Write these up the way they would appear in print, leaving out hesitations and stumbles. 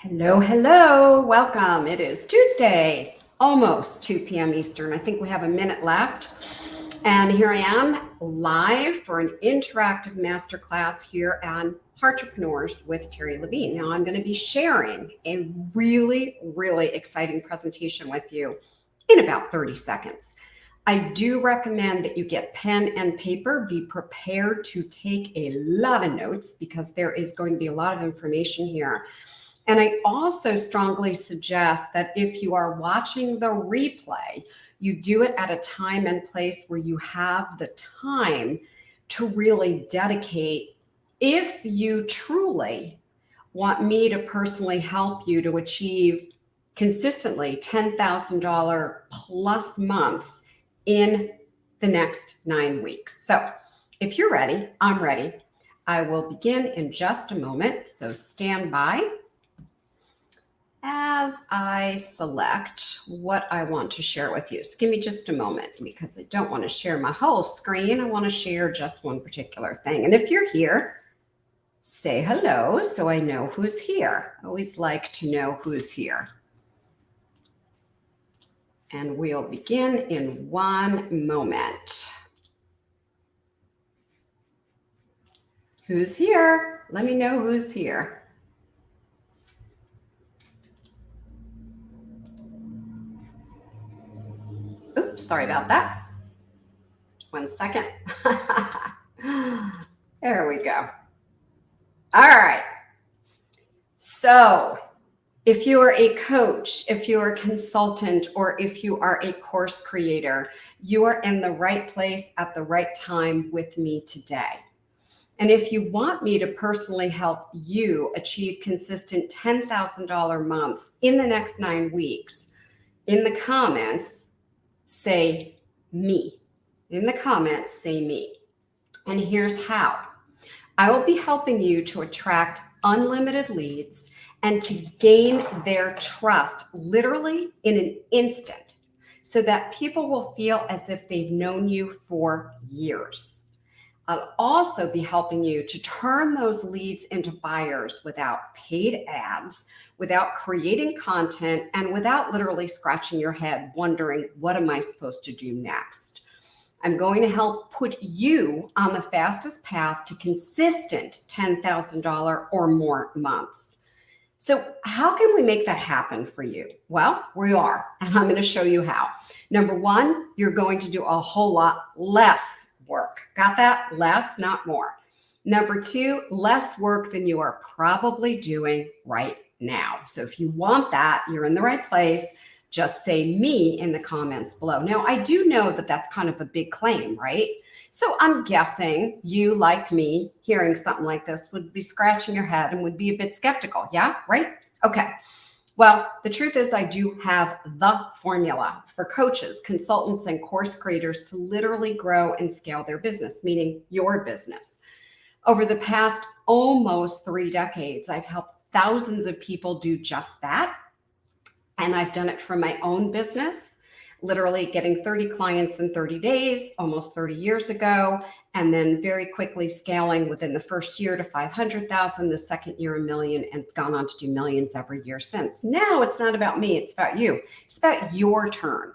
Hello, hello, welcome. It is Tuesday, almost 2 p.m. Eastern. I think we have a minute left. And here I am live for an interactive masterclass here on Entrepreneurs with Terry Levine. Now I'm going to be sharing a really, really exciting presentation with you in about 30 seconds. I do recommend that you get pen and paper. Be prepared to take a lot of notes because there is going to be a lot of information here. And I also strongly suggest that if you are watching the replay, you do it at a time and place where you have the time to really dedicate. If you truly want me to personally help you to achieve consistently $10,000 plus months in the next 9 weeks. So if you're ready, I'm ready. I will begin in just a moment. So stand by as I select what I want to share with you. So give me just a moment because I don't want to share my whole screen. I want to share just one particular thing. And if you're here, say hello so I know who's here. I always like to know who's here. And we'll begin in one moment. Who's here? Let me know who's here. Oops, sorry about that. 1 second. There we go. All right. So if you are a coach, if you are a consultant, or if you are a course creator, you are in the right place at the right time with me today. And if you want me to personally help you achieve consistent $10,000 months in the next 9 weeks, in the comments, say me. In the comments, say me. And here's how. I will be helping you to attract unlimited leads and to gain their trust literally in an instant so that people will feel as if they've known you for years. I'll also be helping you to turn those leads into buyers without paid ads, without creating content, and without literally scratching your head wondering, what am I supposed to do next? I'm going to help put you on the fastest path to consistent $10,000 or more months. So how can we make that happen for you? Well, we are, and I'm going to show you how. Number one, you're going to do a whole lot less work. Got that? Less, not more. Number two, less work than you are probably doing right now. So if you want that, you're in the right place. Just say me in the comments below. Now, I do know that that's kind of a big claim, right? So I'm guessing you, like me, hearing something like this would be scratching your head and would be a bit skeptical. Yeah, right? Okay. Well, the truth is I do have the formula for coaches, consultants, and course creators to literally grow and scale their business, meaning your business. Over the past almost 3 decades, I've helped thousands of people do just that. And I've done it for my own business, literally getting 30 clients in 30 days, almost 30 years ago, and then very quickly scaling within the first year to 500,000, the second year, 1 million, and gone on to do millions every year since. Now it's not about me, it's about you. It's about your turn.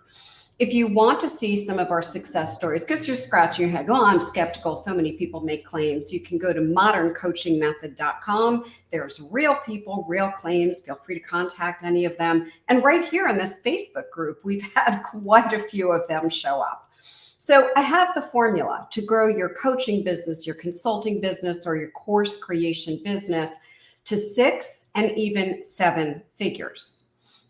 If you want to see some of our success stories, because you're scratching your head, well, I'm skeptical, so many people make claims, you can go to moderncoachingmethod.com. There's real people, real claims. Feel free to contact any of them. And right here in this Facebook group, we've had quite a few of them show up. So I have the formula to grow your coaching business, your consulting business, or your course creation business to 6 and even 7 figures.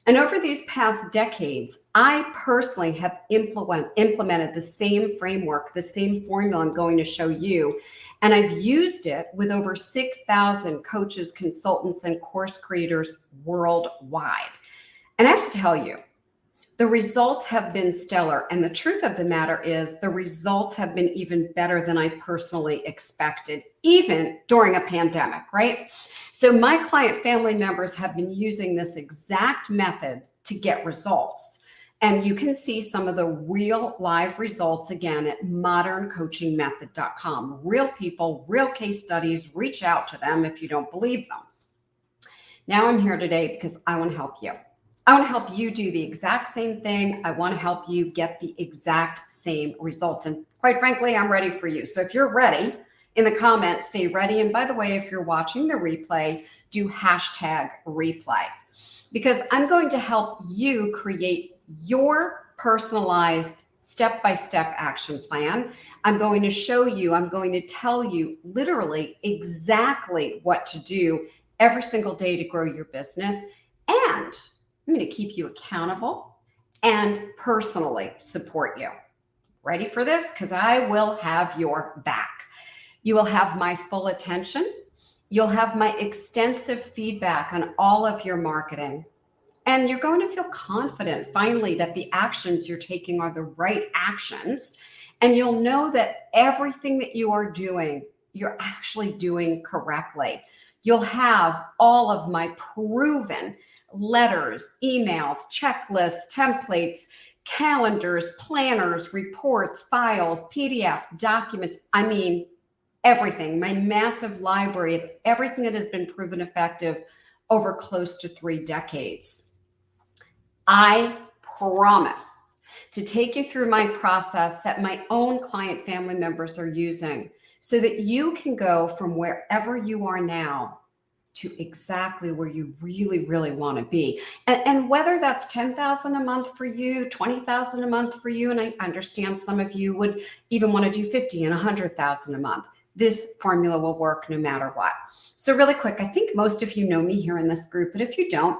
And over these past decades, I personally have implemented the same framework, the same formula I'm going to show you. And I've used it with over 6,000 coaches, consultants, and course creators worldwide. And I have to tell you, the results have been stellar. And the truth of the matter is the results have been even better than I personally expected, even during a pandemic, right? So my client family members have been using this exact method to get results. And you can see some of the real live results again at moderncoachingmethod.com. Real people, real case studies, reach out to them if you don't believe them. Now I'm here today because I want to help you. I want to help you do the exact same thing. I want to help you get the exact same results. And quite frankly, I'm ready for you. So if you're ready, in the comments, say ready. And by the way, if you're watching the replay, do hashtag replay, because I'm going to help you create your personalized step-by-step action plan. I'm going to show you, I'm going to tell you literally exactly what to do every single day to grow your business. And I'm going to keep you accountable and personally support you. Ready for this? Because I will have your back. You will have my full attention. You'll have my extensive feedback on all of your marketing. And you're going to feel confident finally that the actions you're taking are the right actions. And you'll know that everything that you are doing, you're actually doing correctly. You'll have all of my proven letters, emails, checklists, templates, calendars, planners, reports, files, PDF, documents. I mean, everything, my massive library of everything that has been proven effective over close to 3 decades. I promise to take you through my process that my own client family members are using so that you can go from wherever you are now to exactly where you really, really want to be. And whether that's $10,000 a month for you, $20,000 a month for you, and I understand some of you would even want to do $50,000 and $100,000 a month. This formula will work no matter what. So really quick, I think most of you know me here in this group, but if you don't,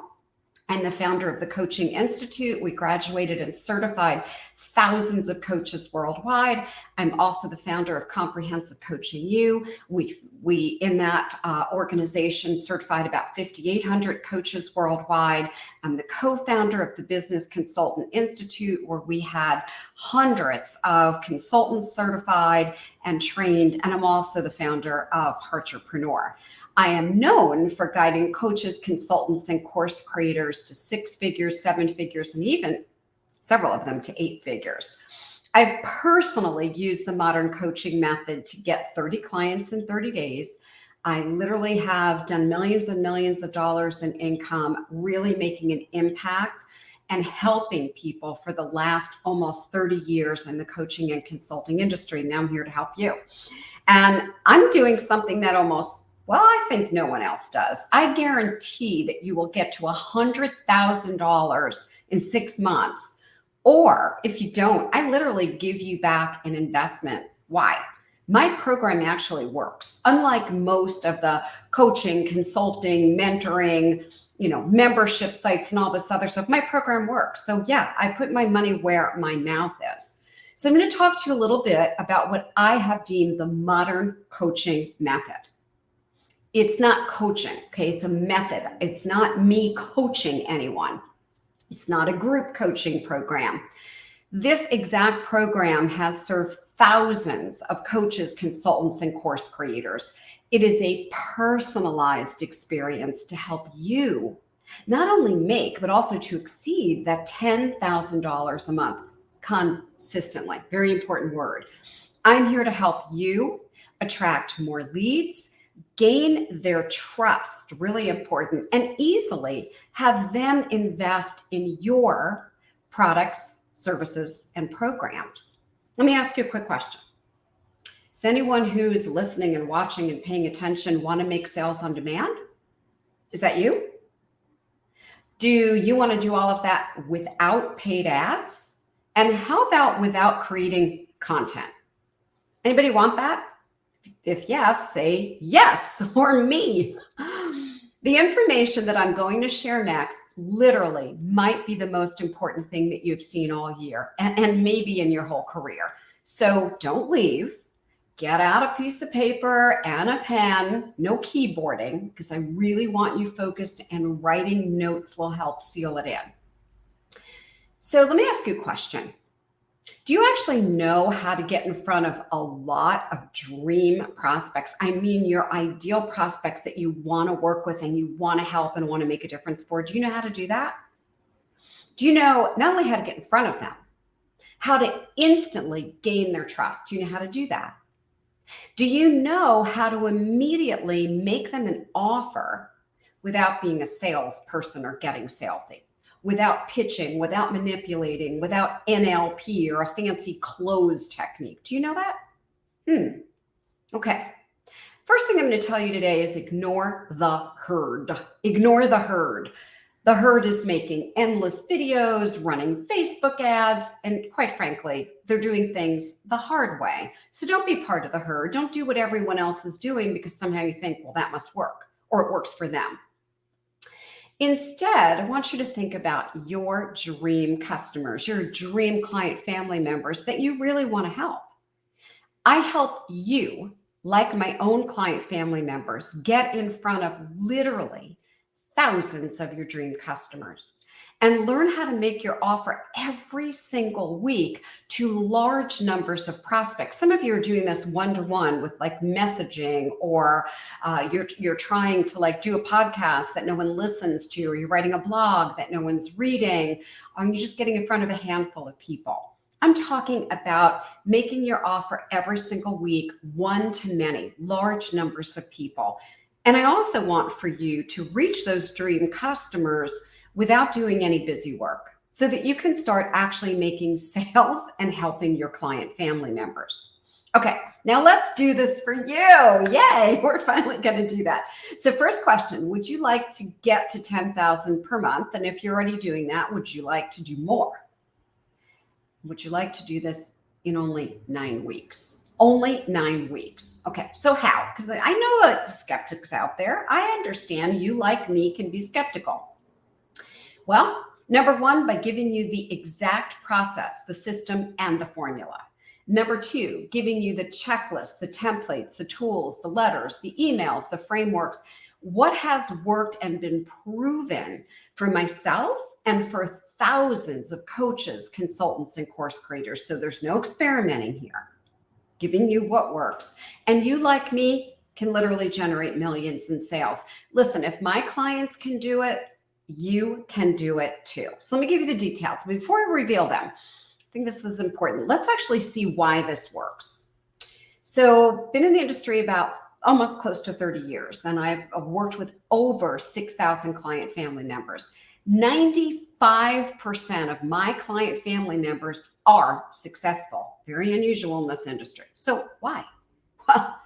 I'm the founder of the Coaching Institute. We graduated and certified thousands of coaches worldwide. I'm also the founder of Comprehensive Coaching U. We in that organization certified about 5,800 coaches worldwide. I'm the co-founder of the Business Consultant Institute, where we had hundreds of consultants certified and trained. And I'm also the founder of Heartrepreneur. I am known for guiding coaches, consultants, and course creators to 6 figures, 7 figures, and even several of them to 8 figures. I've personally used the modern coaching method to get 30 clients in 30 days. I literally have done millions and millions of dollars in income, really making an impact and helping people for the last almost 30 years in the coaching and consulting industry. Now I'm here to help you. And I'm doing something that I think no one else does. I guarantee that you will get to $100,000 in 6 months. Or if you don't, I literally give you back an investment. Why? My program actually works. Unlike most of the coaching, consulting, mentoring, membership sites and all this other stuff, my program works. So yeah, I put my money where my mouth is. So I'm going to talk to you a little bit about what I have deemed the modern coaching method. It's not coaching, okay? It's a method. It's not me coaching anyone. It's not a group coaching program. This exact program has served thousands of coaches, consultants, and course creators. It is a personalized experience to help you not only make, but also to exceed that $10,000 a month consistently. Very important word. I'm here to help you attract more leads, gain their trust, really important, and easily have them invest in your products, services, and programs. Let me ask you a quick question. Does anyone who's listening and watching and paying attention want to make sales on demand? Is that you? Do you want to do all of that without paid ads? And how about without creating content? Anybody want that? If yes, say yes, or me. The information that I'm going to share next literally might be the most important thing that you've seen all year and maybe in your whole career. So don't leave. Get out a piece of paper and a pen, no keyboarding, because I really want you focused, and writing notes will help seal it in. So let me ask you a question. Do you actually know how to get in front of a lot of dream prospects? I mean, your ideal prospects that you want to work with and you want to help and want to make a difference for. Do you know how to do that? Do you know not only how to get in front of them, how to instantly gain their trust? Do you know how to do that? Do you know how to immediately make them an offer without being a salesperson or getting salesy, without pitching, without manipulating, without NLP or a fancy close technique. Do you know that? Okay. First thing I'm going to tell you today is ignore the herd. Ignore the herd. The herd is making endless videos, running Facebook ads, and quite frankly, they're doing things the hard way. So don't be part of the herd. Don't do what everyone else is doing because somehow you think, well, that must work, or it works for them. Instead, I want you to think about your dream customers, your dream client family members that you really want to help. I help you, like my own client family members, get in front of literally thousands of your dream customers and learn how to make your offer every single week to large numbers of prospects. Some of you are doing this one-to-one with like messaging, or you're trying to like do a podcast that no one listens to, or you're writing a blog that no one's reading, or you're just getting in front of a handful of people. I'm talking about making your offer every single week, one to many, large numbers of people. And I also want for you to reach those dream customers without doing any busy work so that you can start actually making sales and helping your client family members. Okay, now let's do this for you. Yay, we're finally going to do that. So first question, would you like to get to 10,000 per month? And if you're already doing that, would you like to do more? Would you like to do this in only 9 weeks? Only 9 weeks. Okay, so how? Because I know skeptics out there. I understand you, like me, can be skeptical. Well, number one, by giving you the exact process, the system, and the formula. Number two, giving you the checklist, the templates, the tools, the letters, the emails, the frameworks, what has worked and been proven for myself and for thousands of coaches, consultants, and course creators. So there's no experimenting here. Giving you what works. And you, like me, can literally generate millions in sales. Listen, if my clients can do it, you can do it too. So let me give you the details. Before I reveal them, I think this is important. Let's actually see why this works. So been in the industry about almost close to 30 years, and I've worked with over 6,000 client family members. 95% of my client family members are successful. Very unusual in this industry. So why? Well,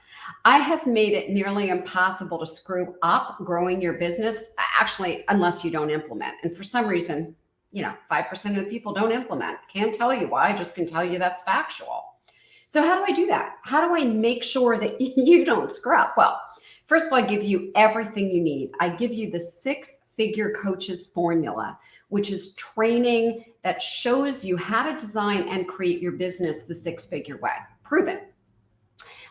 I have made it nearly impossible to screw up growing your business, actually, unless you don't implement. And for some reason, 5% of the people don't implement. Can't tell you why, I just can tell you that's factual. So how do I do that? How do I make sure that you don't screw up? Well, first of all, I give you everything you need. I give you the 6-figure coaches formula, which is training that shows you how to design and create your business the 6-figure way. Proven.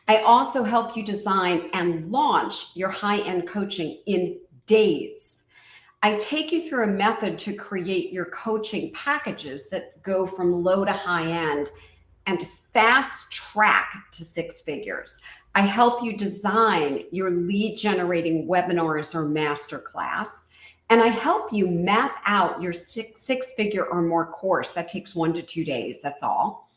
I also help you design and launch your high-end coaching in days. I take you through a method to create your coaching packages that go from low to high end and fast track to 6 figures. I help you design your lead generating webinars or masterclass. And I help you map out your 6-figure or more course. That takes 1 to 2 days. That's all.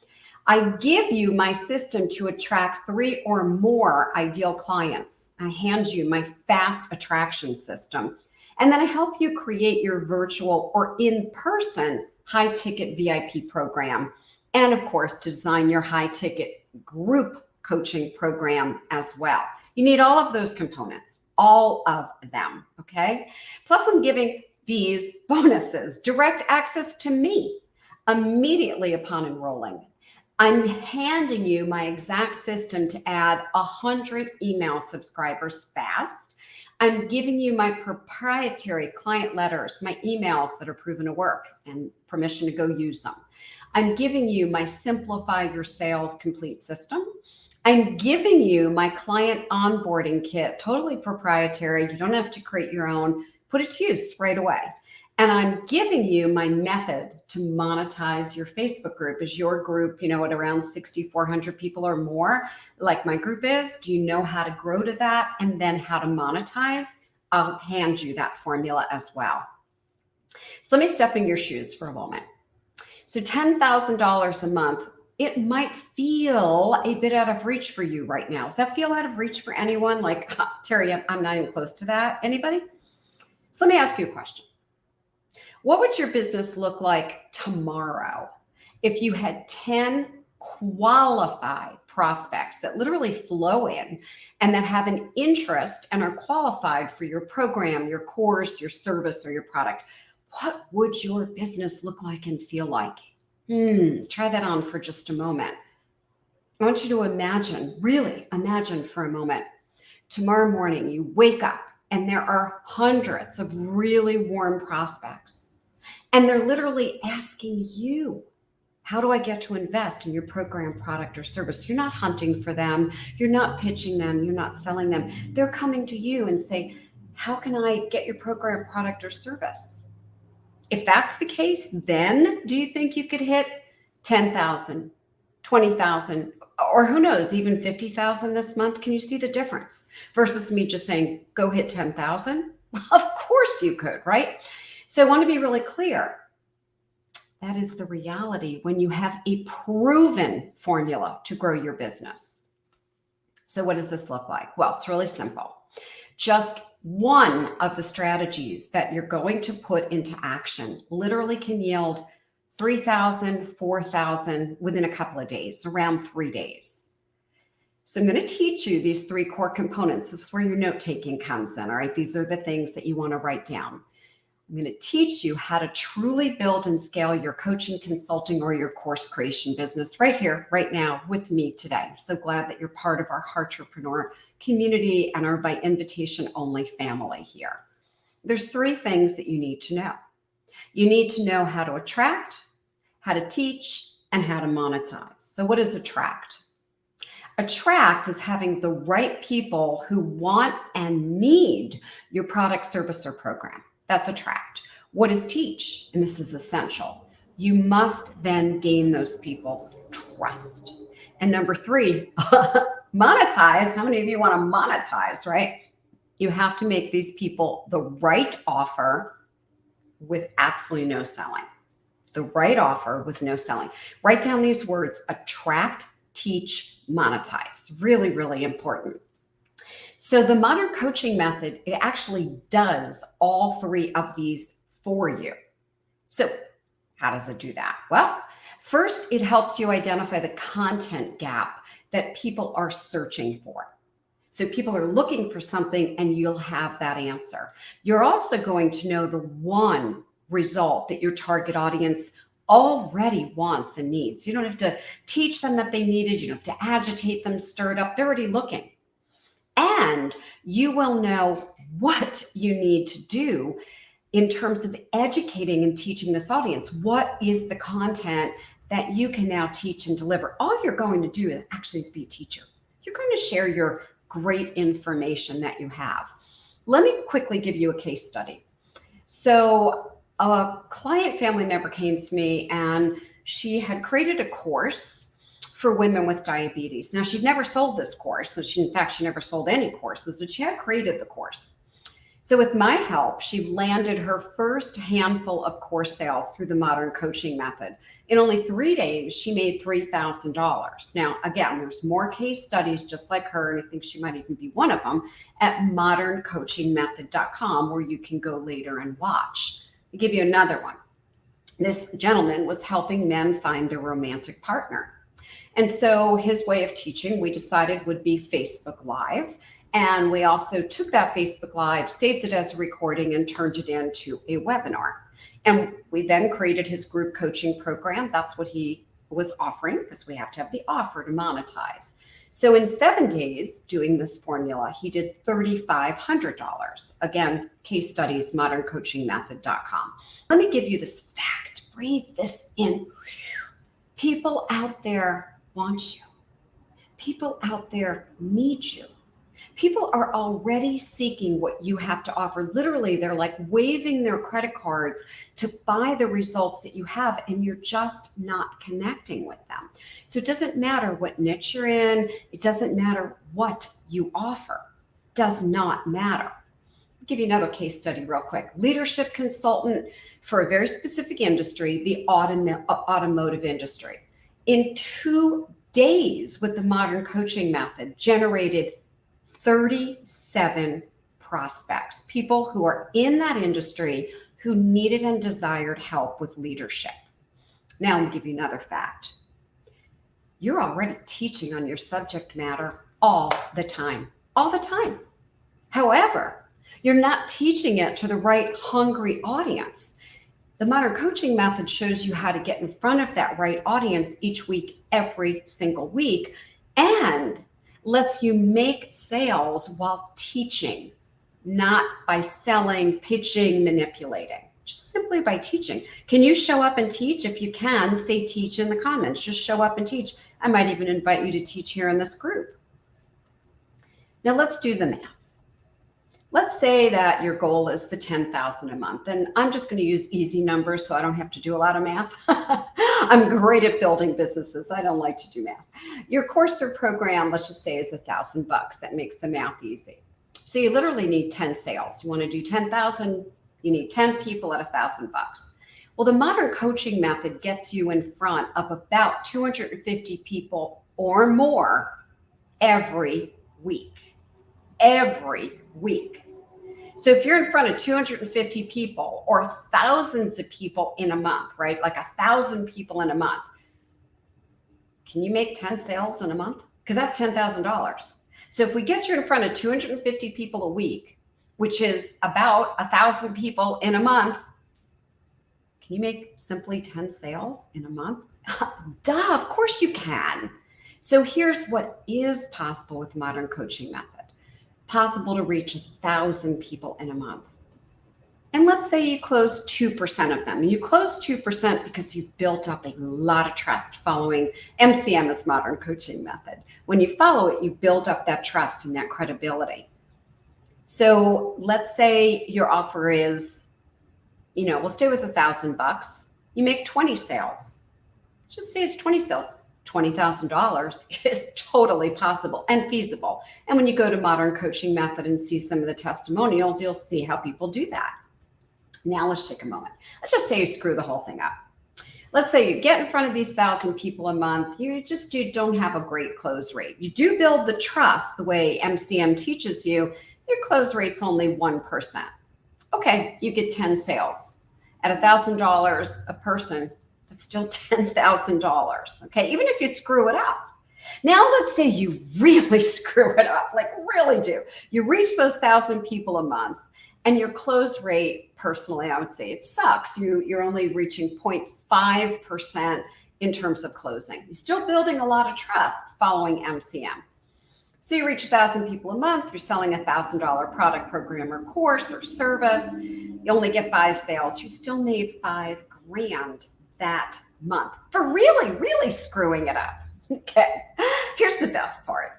I give you my system to attract 3 or more ideal clients. I hand you my fast attraction system. And then I help you create your virtual or in-person high-ticket VIP program. And of course, to design your high-ticket group coaching program as well. You need all of those components, all of them, okay? Plus, I'm giving these bonuses: direct access to me immediately upon enrolling. I'm handing you my exact system to add 100 email subscribers fast. I'm giving you my proprietary client letters, my emails that are proven to work, and permission to go use them. I'm giving you my Simplify Your Sales Complete system. I'm giving you my client onboarding kit, totally proprietary. You don't have to create your own. Put it to use right away. And I'm giving you my method to monetize your Facebook group. Is your group, at around 6,400 people or more, like my group is? Do you know how to grow to that and then how to monetize? I'll hand you that formula as well. So let me step in your shoes for a moment. So $10,000 a month, it might feel a bit out of reach for you right now. Does that feel out of reach for anyone? Like, Terry, I'm not even close to that. Anybody? So let me ask you a question. What would your business look like tomorrow if you had 10 qualified prospects that literally flow in and that have an interest and are qualified for your program, your course, your service, or your product? What would your business look like and feel like? Try that on for just a moment. I want you to imagine, really imagine for a moment, tomorrow morning you wake up and there are hundreds of really warm prospects. And they're literally asking you, how do I get to invest in your program, product, or service? You're not hunting for them. You're not pitching them. You're not selling them. They're coming to you and say, how can I get your program, product, or service? If that's the case, then do you think you could hit 10,000, 20,000, or who knows, even 50,000 this month? Can you see the difference versus me just saying, go hit 10,000? Of course you could, right? So I want to be really clear. That is the reality when you have a proven formula to grow your business. So what does this look like? Well, it's really simple. Just one of the strategies that you're going to put into action literally can yield 3,000, 4,000 within a couple of days, around 3 days. So I'm going to teach you these 3 core components. This is where your note-taking comes in, all right? These are the things that you want to write down. I'm going to teach you how to truly build and scale your coaching, consulting, or your course creation business right here, right now with me today. I'm so glad that you're part of our Heartrepreneur community and our by invitation only family here. There's 3 things that you need to know. You need to know how to attract, how to teach, and how to monetize. So what is attract? Attract is having the right people who want and need your product, service, or program. That's attract. What is teach? And this is essential. You must then gain those people's trust. And number 3, monetize. How many of you want to monetize, right? You have to make these people the right offer with absolutely no selling. The right offer with no selling. Write down these words: attract, teach, monetize. Really, really important. So the modern coaching method, it actually does all 3 of these for you. So how does it do that? Well, first, it helps you identify the content gap that people are searching for. So people are looking for something and you'll have that answer. You're also going to know the one result that your target audience already wants and needs. You don't have to teach them that they need it. You don't have to agitate them, stir it up. They're already looking. And you will know what you need to do in terms of educating and teaching this audience. What is the content that you can now teach and deliver? All you're going to do actually is be a teacher. You're going to share your great information that you have. Let me quickly give you a case study. So a client family member came to me and she had created a course for women with diabetes. Now, she'd never sold this course. So she never sold any courses, but she had created the course. So with my help, she landed her first handful of course sales through the modern coaching method. In only 3 days, she made $3,000. Now, again, there's more case studies just like her, and I think she might even be one of them, at moderncoachingmethod.com, where you can go later and watch. I'll give you another one. This gentleman was helping men find their romantic partner. And so his way of teaching, we decided, would be Facebook Live. And we also took that Facebook Live, saved it as a recording, and turned it into a webinar. And we then created his group coaching program. That's what he was offering, because we have to have the offer to monetize. So in 7 days doing this formula, he did $3,500. Again, case studies, moderncoachingmethod.com. Let me give you this fact. Breathe this in. People out there want you. People out there need you. People are already seeking what you have to offer. Literally, they're like waving their credit cards to buy the results that you have, and you're just not connecting with them. So it doesn't matter what niche you're in. It doesn't matter what you offer. Does not matter. I'll give you another case study real quick. Leadership consultant for a very specific industry, the automotive industry. In 2 days with the modern coaching method, generated 37% prospects, people who are in that industry who needed and desired help with leadership. Now, I'll give you another fact. You're already teaching on your subject matter all the time. However, you're not teaching it to the right hungry audience. The modern coaching method shows you how to get in front of that right audience each week, every single week, and lets you make sales while teaching, not by selling, pitching, manipulating, just simply by teaching. Can you show up and teach? If you can, say teach in the comments. Just show up and teach. I might even invite you to teach here in this group. Now let's do the math. Let's say that your goal is the 10,000 a month, and I'm just going to use easy numbers so I don't have to do a lot of math. I'm great at building businesses. I don't like to do math. Your course or program, let's just say, is $1,000. That makes the math easy. So you literally need 10 sales. You want to do 10,000, you need 10 people at $1,000. Well, the modern coaching method gets you in front of about 250 people or more every week. Every week. So if you're in front of 250 people or thousands of people in a month, right? Like 1,000 people in a month, can you make 10 sales in a month? Because that's $10,000. So if we get you in front of 250 people a week, which is about 1,000 people in a month, can you make simply 10 sales in a month? Duh, of course you can. So here's what is possible with the modern coaching method. Possible to reach 1,000 people in a month. And let's say you close 2% of them. You close 2% because you've built up a lot of trust following MCM's modern coaching method. When you follow it, you build up that trust and that credibility. So let's say your offer is, we'll stay with $1,000. You make 20 sales. Let's just say it's 20 sales. $20,000 is totally possible and feasible. And when you go to Modern Coaching Method and see some of the testimonials, you'll see how people do that. Now let's take a moment. Let's just say you screw the whole thing up. Let's say you get in front of these 1,000 people a month. You don't have a great close rate. You do build the trust the way MCM teaches you. Your close rate's only 1%. Okay, you get 10 sales. At $1,000 a person, it's still $10,000, okay? Even if you screw it up. Now let's say you really screw it up, like really do. You reach those 1,000 people a month and your close rate, personally, I would say it sucks. You're only reaching 0.5% in terms of closing. You're still building a lot of trust following MCM. So you reach 1,000 people a month, you're selling a $1,000 product, program, or course or service. You only get 5 sales. You still made $5,000 that month for really screwing it up. Okay, here's the best part.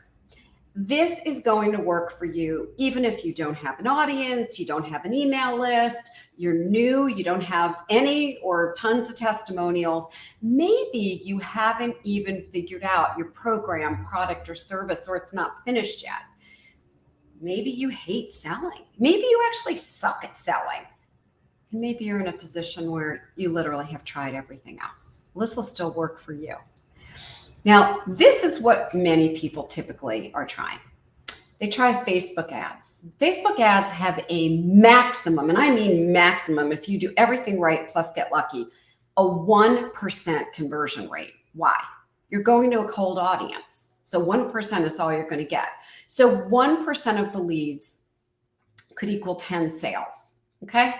This is going to work for you even if you don't have an audience, you don't have an email list, you're new, you don't have any or tons of testimonials. Maybe you haven't even figured out your program, product, or service, or it's not finished yet. Maybe you hate selling. Maybe you actually suck at selling. And maybe you're in a position where you literally have tried everything else. This will still work for you. Now, this is what many people typically are trying. They try Facebook ads. Facebook ads have a maximum, and I mean maximum, if you do everything right plus get lucky, a 1% conversion rate. Why? You're going to a cold audience. So 1% is all you're going to get. So 1% of the leads could equal 10 sales, okay?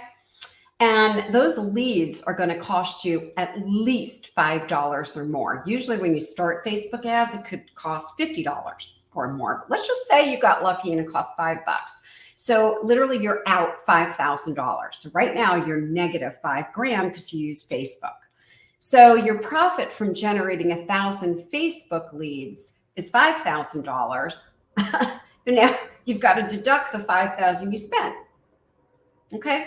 And those leads are going to cost you at least $5 or more. Usually when you start Facebook ads, it could cost $50 or more. But let's just say you got lucky and it cost $5. So literally you're out $5,000. So right now you're negative $5,000 because you use Facebook. So your profit from generating 1,000 Facebook leads is $5,000. And now you've got to deduct the $5,000 you spent. Okay.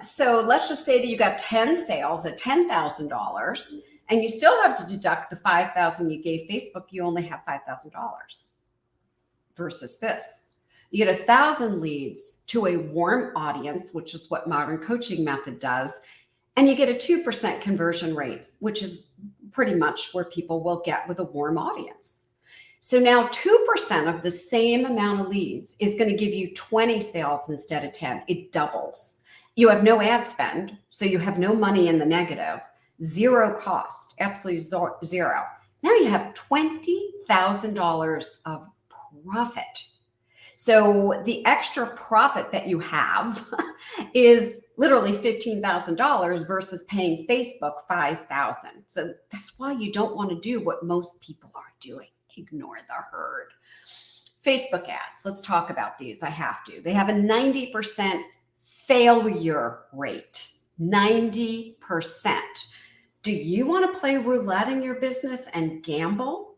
So let's just say that you got 10 sales at $10,000 and you still have to deduct the $5,000 you gave Facebook. You only have $5,000 versus this. You get 1,000 leads to a warm audience, which is what Modern Coaching Method does. And you get a 2% conversion rate, which is pretty much where people will get with a warm audience. So now 2% of the same amount of leads is going to give you 20 sales instead of 10. It doubles. You have no ad spend, so you have no money in the negative, zero cost, absolutely zero. Now you have $20,000 of profit. So the extra profit that you have is literally $15,000 versus paying Facebook $5,000. So that's why you don't want to do what most people are doing. Ignore the herd. Facebook ads. Let's talk about these. I have to. They have a 90% failure rate. 90%. Do you want to play roulette in your business and gamble?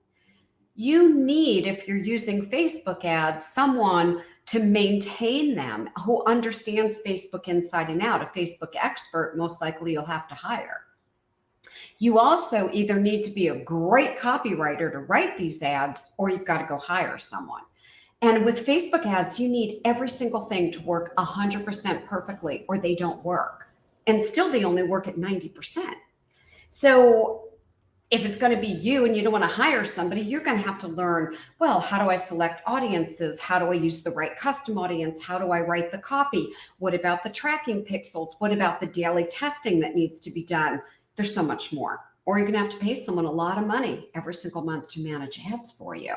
You need, if you're using Facebook ads, someone to maintain them who understands Facebook inside and out. A Facebook expert, most likely you'll have to hire. You also either need to be a great copywriter to write these ads, or you've got to go hire someone. And with Facebook ads, you need every single thing to work 100% perfectly, or they don't work. And still they only work at 90%. So if it's going to be you and you don't want to hire somebody, you're going to have to learn, well, how do I select audiences? How do I use the right custom audience? How do I write the copy? What about the tracking pixels? What about the daily testing that needs to be done? There's so much more. Or you're going to have to pay someone a lot of money every single month to manage ads for you.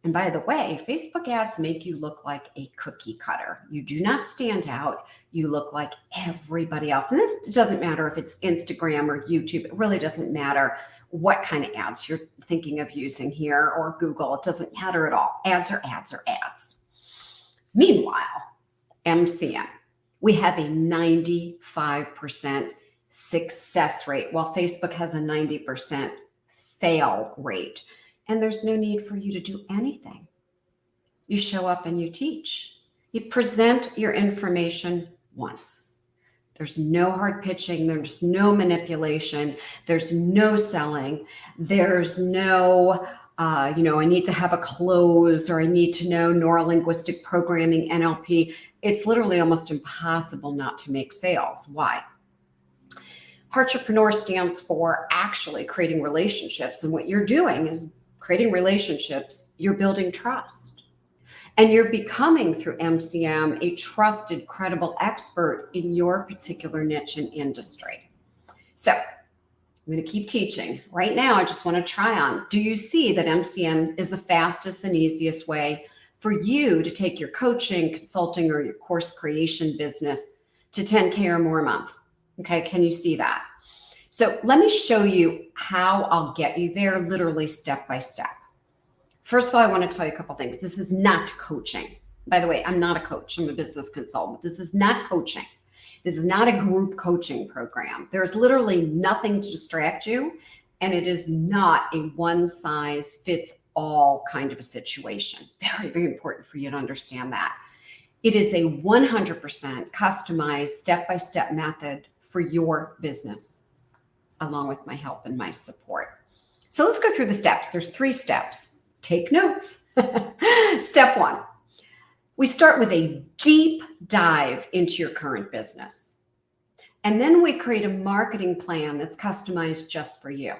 And by the way, Facebook ads make you look like a cookie cutter. You do not stand out. You look like everybody else. And this doesn't matter if it's Instagram or YouTube. It really doesn't matter what kind of ads you're thinking of using here, or Google. It doesn't matter at all. Ads are ads are ads. Meanwhile, MCM, we have a 95% success rate, while Facebook has a 90% fail rate. And there's no need for you to do anything. You show up and you teach. You present your information once. There's no hard pitching. There's no manipulation. There's no selling. There's no, I need to have a close, or I need to know neurolinguistic programming, NLP. It's literally almost impossible not to make sales. Why? Heartrepreneur stands for actually creating relationships. And what you're doing is creating relationships. You're building trust. And you're becoming, through MCM, a trusted, credible expert in your particular niche and industry. So I'm going to keep teaching. Right now, I just want to try on. Do you see that MCM is the fastest and easiest way for you to take your coaching, consulting, or your course creation business to 10K or more a month? Okay, can you see that? So let me show you how I'll get you there, literally step by step. First of all, I want to tell you a couple things. This is not coaching. By the way, I'm not a coach. I'm a business consultant. This is not coaching. This is not a group coaching program. There's literally nothing to distract you, and it is not a one-size-fits-all kind of a situation. Very, very important for you to understand that. It is a 100% customized step-by-step method for your business, along with my help and my support. So let's go through the steps. There's 3 steps. Take notes. Step 1, we start with a deep dive into your current business. And then we create a marketing plan that's customized just for you.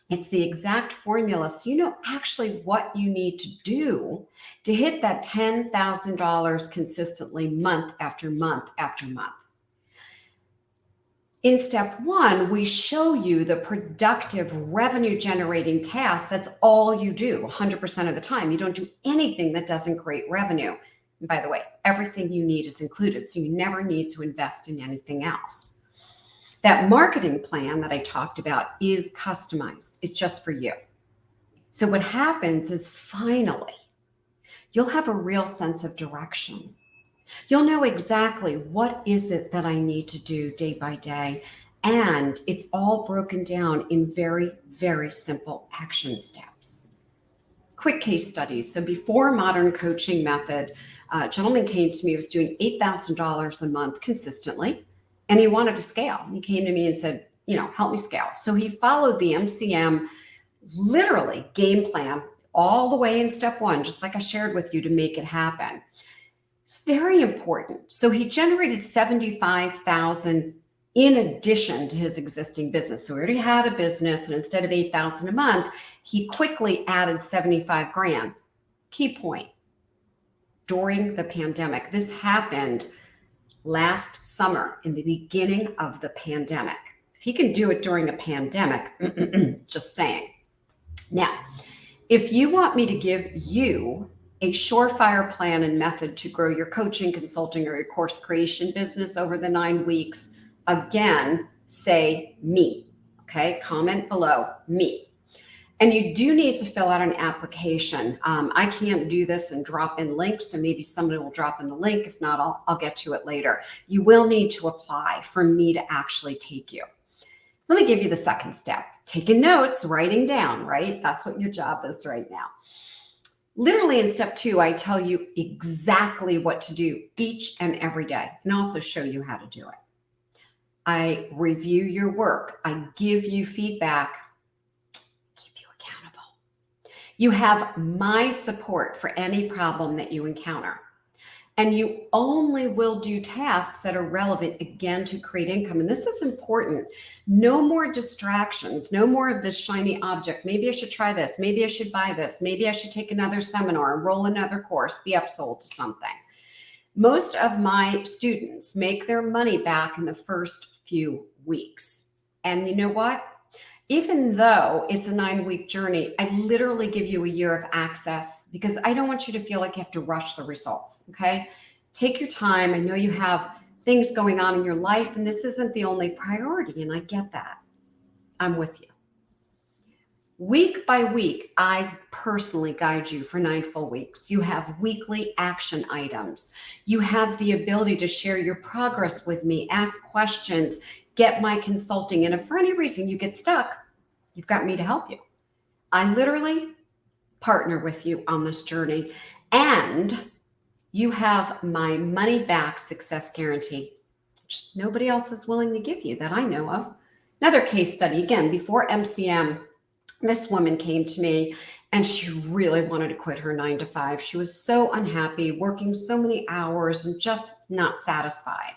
It's the exact formula, so you know actually what you need to do to hit that $10,000 consistently month after month after month. In step 1, we show you the productive revenue generating task. That's all you do 100% of the time. You don't do anything that doesn't create revenue. And by the way, everything you need is included, so you never need to invest in anything else. That marketing plan that I talked about is customized. It's just for you. So what happens is finally, you'll have a real sense of direction. You'll know exactly what is it that I need to do day by day. And it's all broken down in very, very simple action steps. Quick case studies. So before Modern Coaching Method, a gentleman came to me, he was doing $8,000 a month consistently, and he wanted to scale. He came to me and said, help me scale. So he followed the MCM, literally game plan all the way in step 1, just like I shared with you, to make it happen. It's very important. So he generated $75,000 in addition to his existing business. So he already had a business, and instead of $8,000 a month, he quickly added 75 grand. Key point, during the pandemic. This happened last summer in the beginning of the pandemic. If he can do it during a pandemic, just saying. Now, if you want me to give you a surefire plan and method to grow your coaching, consulting, or your course creation business over the 9 weeks, again, say me, okay? Comment below, me. And you do need to fill out an application. I can't do this and drop in links, so maybe somebody will drop in the link. If not, I'll get to it later. You will need to apply for me to actually take you. Let me give you the second step. Taking notes, writing down, right? That's what your job is right now. Literally in step 2, I tell you exactly what to do each and every day, and also show you how to do it. I review your work. I give you feedback. You have my support for any problem that you encounter. And you only will do tasks that are relevant, again, to create income. And this is important. No more distractions, no more of this shiny object. Maybe I should try this. Maybe I should buy this. Maybe I should take another seminar, enroll another course, be upsold to something. Most of my students make their money back in the first few weeks. And you know what? Even though it's a 9-week journey, I literally give you a year of access because I don't want you to feel like you have to rush the results, okay? Take your time. I know you have things going on in your life, and this isn't the only priority, and I get that. I'm with you. Week by week, I personally guide you for 9 full weeks. You have weekly action items. You have the ability to share your progress with me, ask questions, get my consulting. And if for any reason you get stuck, you've got me to help you. I literally partner with you on this journey, and you have my money back success guarantee, which nobody else is willing to give you that I know of. Another case study, again, before MCM, this woman came to me and she really wanted to quit her 9 to 5. She was so unhappy, working so many hours and just not satisfied.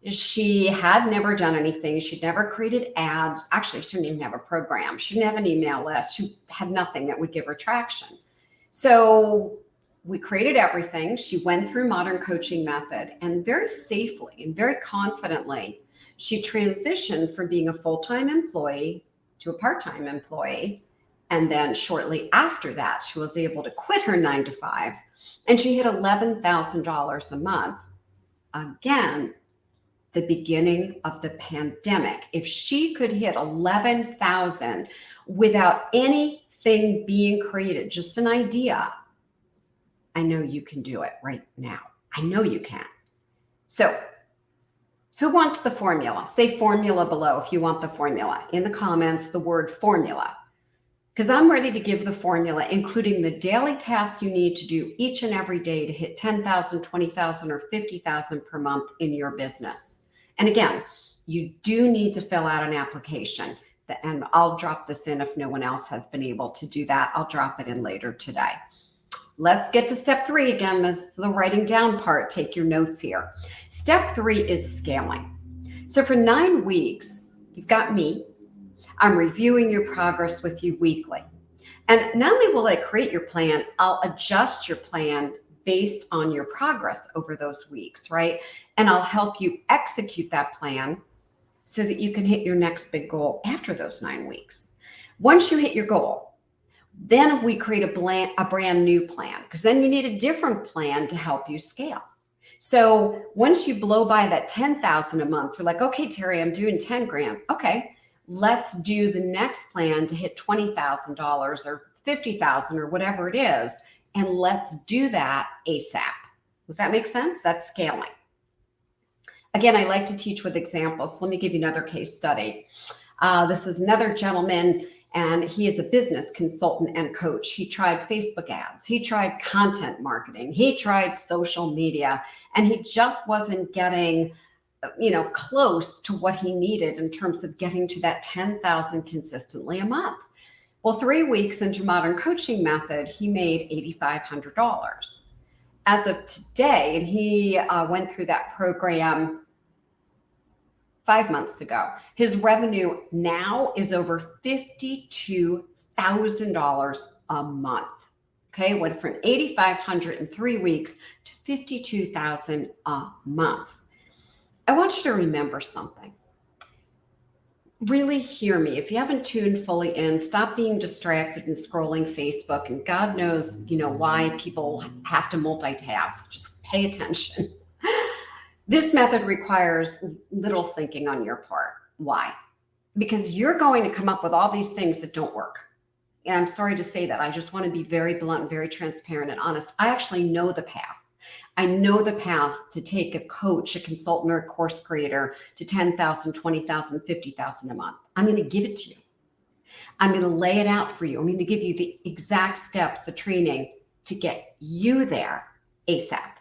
She had never done anything. She'd never created ads. Actually, she didn't even have a program. She didn't have an email list. She had nothing that would give her traction. So we created everything. She went through Modern Coaching Method, and very safely and very confidently, she transitioned from being a full-time employee to a part-time employee. And then shortly after that, she was able to quit her 9 to 5, and she hit $11,000 a month. Again, the beginning of the pandemic. If she could hit 11,000 without anything being created, just an idea, I know you can do it right now. I know you can. So who wants the formula? Say formula below if you want the formula. In the comments, the word formula. Because I'm ready to give the formula, including the daily tasks you need to do each and every day to hit 10,000, 20,000, or 50,000 per month in your business. And again, you do need to fill out an application. And I'll drop this in if no one else has been able to do that. I'll drop it in later today. Let's get to step 3 again. This is the writing down part. Take your notes here. Step 3 is scaling. So for 9 weeks, you've got me. I'm reviewing your progress with you weekly. And not only will I create your plan, I'll adjust your plan based on your progress over those weeks, right? And I'll help you execute that plan so that you can hit your next big goal after those 9 weeks. Once you hit your goal, then we create a brand new plan, because then you need a different plan to help you scale. So once you blow by that 10,000 a month, you're like, okay, Terry, I'm doing 10 grand. Okay, let's do the next plan to hit $20,000 or 50,000 or whatever it is. And let's do that ASAP. Does that make sense? That's scaling. Again, I like to teach with examples. Let me give you another case study. This is another gentleman, and he is a business consultant and coach. He tried Facebook ads. He tried content marketing. He tried social media, and he just wasn't getting, close to what he needed in terms of getting to that 10,000 consistently a month. Well, 3 weeks into Modern Coaching Method, he made $8,500. As of today, and he went through that program 5 months ago. His revenue now is over $52,000 a month. Okay, went from 8,500 in 3 weeks to 52,000 a month. I want you to remember something. Really hear me. If you haven't tuned fully in, stop being distracted and scrolling Facebook. And God knows, why people have to multitask. Just pay attention. This method requires little thinking on your part. Why? Because you're going to come up with all these things that don't work. And I'm sorry to say that. I just want to be very blunt and very transparent and honest. I actually know the path. I know the path to take a coach, a consultant, or a course creator to 10,000, 20,000, 50,000 a month. I'm going to give it to you. I'm going to lay it out for you. I'm going to give you the exact steps, the training to get you there ASAP.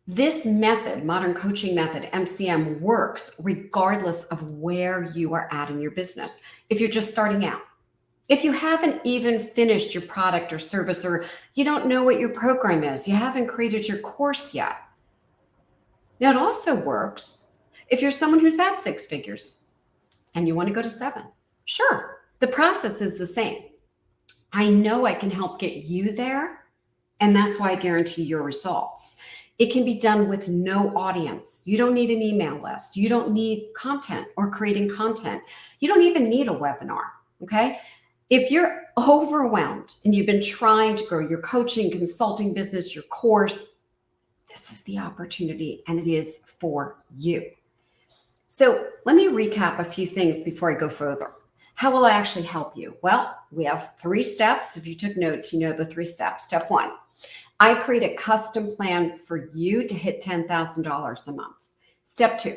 This method, modern coaching method, MCM, works regardless of where you are at in your business. If you're just starting out, if you haven't even finished your product or service, or you don't know what your program is, you haven't created your course yet. Now, it also works if you're someone who's at 6 figures and you want to go to 7. Sure, the process is the same. I know I can help get you there, and that's why I guarantee your results. It can be done with no audience. You don't need an email list. You don't need content or creating content. You don't even need a webinar, okay? If you're overwhelmed and you've been trying to grow your coaching, consulting business, your course, this is the opportunity, and it is for you. So let me recap a few things before I go further. How will I actually help you? Well, we have 3 steps. If you took notes, you know the 3 steps. Step 1, I create a custom plan for you to hit $10,000 a month. Step 2,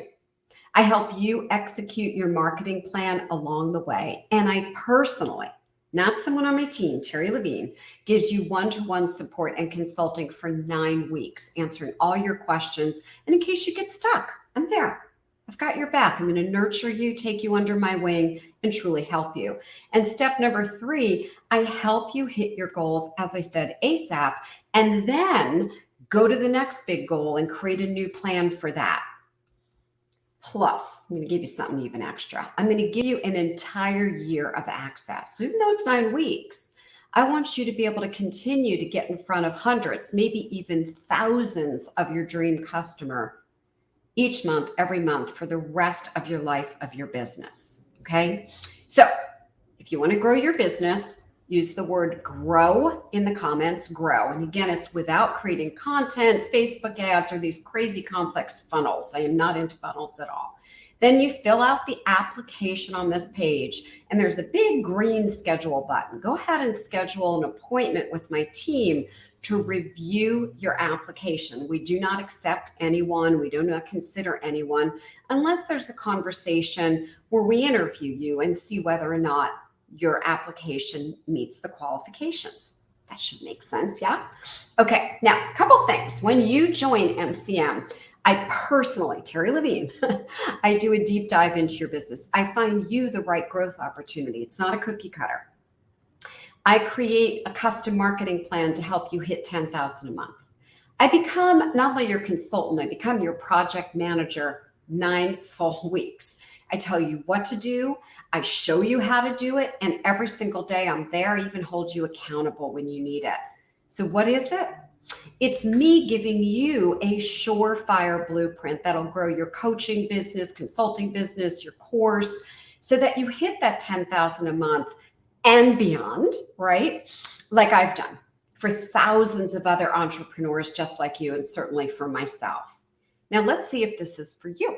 I help you execute your marketing plan along the way. And I personally, not someone on my team, Terry Levine, gives you one-to-one support and consulting for 9 weeks, answering all your questions. And in case you get stuck, I'm there. I've got your back. I'm going to nurture you, take you under my wing, and truly help you. And step number 3, I help you hit your goals, as I said, ASAP, and then go to the next big goal and create a new plan for that. Plus, I'm going to give you something even extra. I'm going to give you an entire year of access. So even though it's 9 weeks, I want you to be able to continue to get in front of hundreds, maybe even thousands of your dream customer each month, every month, for the rest of your life of your business. Okay. So if you want to grow your business, use the word grow in the comments, grow. And again, it's without creating content, Facebook ads, or these crazy complex funnels. I am not into funnels at all. Then you fill out the application on this page, and there's a big green schedule button. Go ahead and schedule an appointment with my team to review your application. We do not accept anyone. We do not consider anyone unless there's a conversation where we interview you and see whether or not your application meets the qualifications. That should make sense, yeah? Okay, now a couple things. When you join MCM, I personally, Terry Levine, I do a deep dive into your business. I find you the right growth opportunity. It's not a cookie cutter. I create a custom marketing plan to help you hit 10,000 a month. I become not only your consultant, I become your project manager 9 full weeks. I tell you what to do. I show you how to do it. And every single day I'm there, I even hold you accountable when you need it. So what is it? It's me giving you a surefire blueprint that'll grow your coaching business, consulting business, your course, so that you hit that 10,000 a month and beyond, right? Like I've done for thousands of other entrepreneurs just like you, and certainly for myself. Now let's see if this is for you.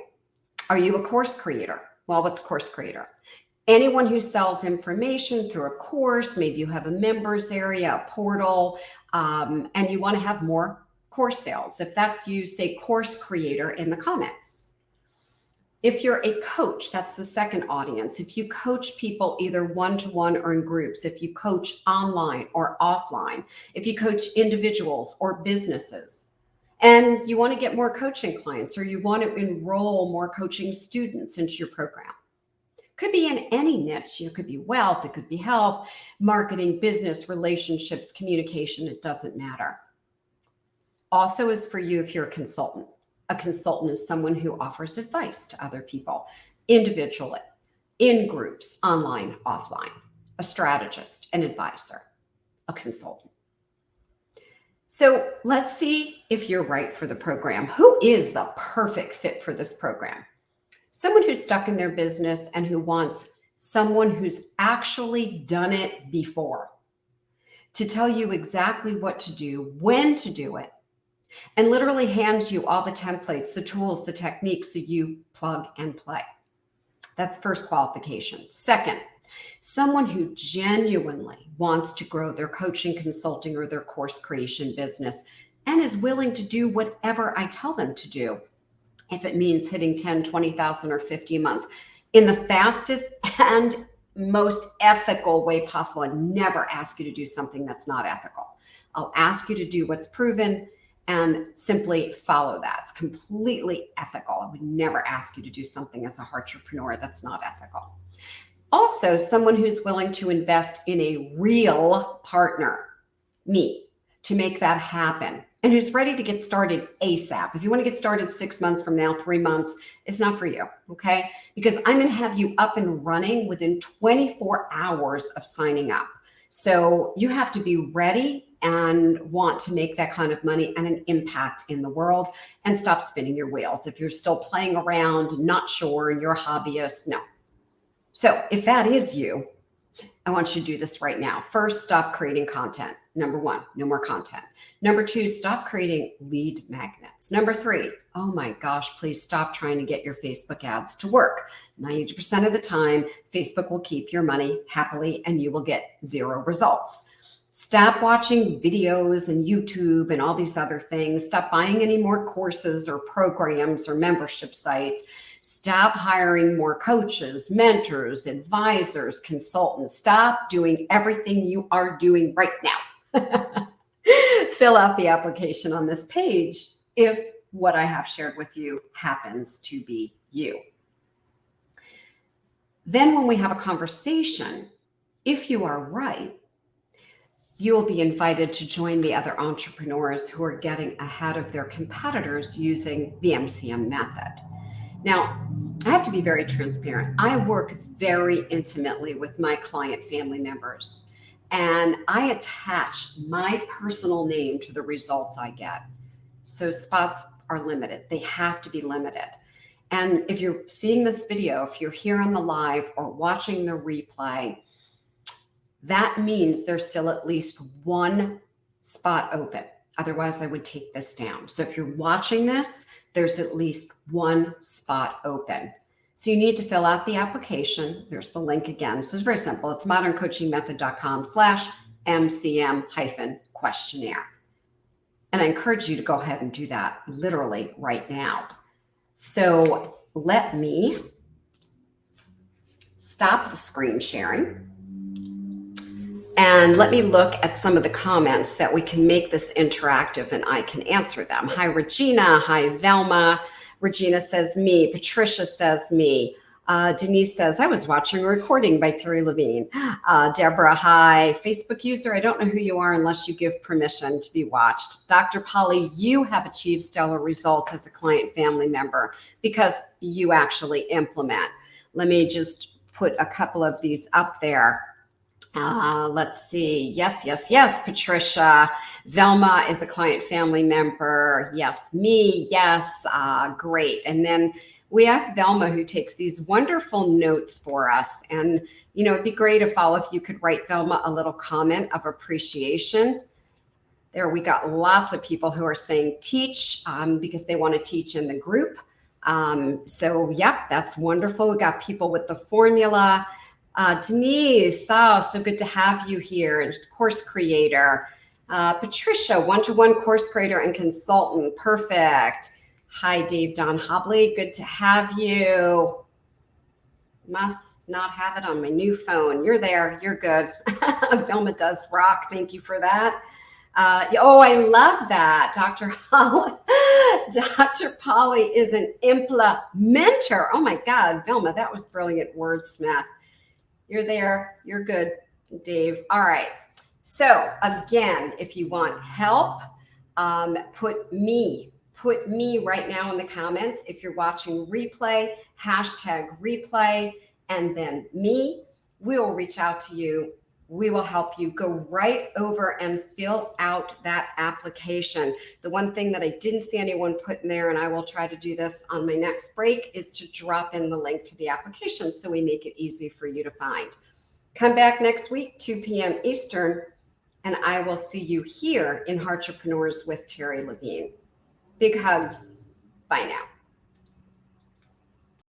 Are you a course creator? Well, what's course creator? Anyone who sells information through a course, maybe you have a members area, a portal, and you want to have more course sales. If that's you, say course creator in the comments. If you're a coach, that's the second audience. If you coach people either one-to-one or in groups, if you coach online or offline, if you coach individuals or businesses, and you want to get more coaching clients, or you want to enroll more coaching students into your program. Could be in any niche. It could be wealth, it could be health, marketing, business, relationships, communication, it doesn't matter. Also is for you if you're a consultant. A consultant is someone who offers advice to other people individually, in groups, online, offline. A strategist, an advisor, a consultant. So let's see if you're right for the program. Who is the perfect fit for this program? Someone who's stuck in their business and who wants someone who's actually done it before to tell you exactly what to do, when to do it, and literally hands you all the templates, the tools, the techniques so you plug and play. That's first qualification. Second, someone who genuinely wants to grow their coaching, consulting, or their course creation business and is willing to do whatever I tell them to do. If it means hitting 10, 20,000 or 50 a month in the fastest and most ethical way possible. I never ask you to do something that's not ethical. I'll ask you to do what's proven and simply follow that. It's completely ethical. I would never ask you to do something as a entrepreneur that's not ethical. Also, someone who's willing to invest in a real partner, me, to make that happen, and who's ready to get started ASAP. If you want to get started 6 months from now, 3 months, it's not for you, okay? Because I'm going to have you up and running within 24 hours of signing up. So you have to be ready and want to make that kind of money and an impact in the world and stop spinning your wheels. If you're still playing around, not sure, and you're a hobbyist, no. So if that is you, I want you to do this right now. First, stop creating content. Number one, no more content. Number two, stop creating lead magnets. Number three, oh my gosh, please stop trying to get your Facebook ads to work. 90% of the time, Facebook will keep your money happily and you will get 0 results. Stop watching videos and YouTube and all these other things. Stop buying any more courses or programs or membership sites. Stop hiring more coaches, mentors, advisors, consultants. Stop doing everything you are doing right now. Fill out the application on this page if what I have shared with you happens to be you. Then when we have a conversation, if you are right, you will be invited to join the other entrepreneurs who are getting ahead of their competitors using the MCM method. Now, I have to be very transparent. I work very intimately with my client family members, and I attach my personal name to the results I get. So spots are limited. They have to be limited. And if you're seeing this video, if you're here on the live or watching the replay, that means there's still at least 1 spot open. Otherwise, I would take this down. So if you're watching this, there's at least 1 spot open. So you need to fill out the application. There's the link again. So it's very simple. It's moderncoachingmethod.com/MCM-questionnaire. And I encourage you to go ahead and do that literally right now. So let me stop the screen sharing. And let me look at some of the comments that we can make this interactive and I can answer them. Hi, Regina. Hi, Velma. Regina says me. Patricia says me. Denise says, I was watching a recording by Terry Levine. Deborah, hi. Facebook user, I don't know who you are unless you give permission to be watched. Dr. Polly, you have achieved stellar results as a client family member because you actually implement. Let me just put a couple of these up there. Let's see. Yes, Patricia. Velma is a client family member. Yes, me. Yes. Great. And then we have Velma who takes these wonderful notes for us. And, it'd be great if all of you could write Velma a little comment of appreciation. There, we got lots of people who are saying teach because they want to teach in the group. So, yep, that's wonderful. We got people with the formula. Denise, so good to have you here. Course creator. Patricia, one-to-one course creator and consultant. Perfect. Hi, Dave Don Hobley. Good to have you. Must not have it on my new phone. You're there. You're good. Velma does rock. Thank you for that. I love that. Dr. Polly is an implementer. Oh my God, Velma, that was brilliant wordsmith. You're there. You're good, Dave. All right. So again, if you want help, put me put me right now in the comments. If you're watching replay, hashtag replay, and then me. We will reach out to you. We will help you. Go right over and fill out that application. The one thing that I didn't see anyone put in there, and I will try to do this on my next break, is to drop in the link to the application so we make it easy for you to find. Come back next week, 2 p.m. Eastern, and I will see you here in Heartrepreneurs with Terry Levine. Big hugs. Bye now.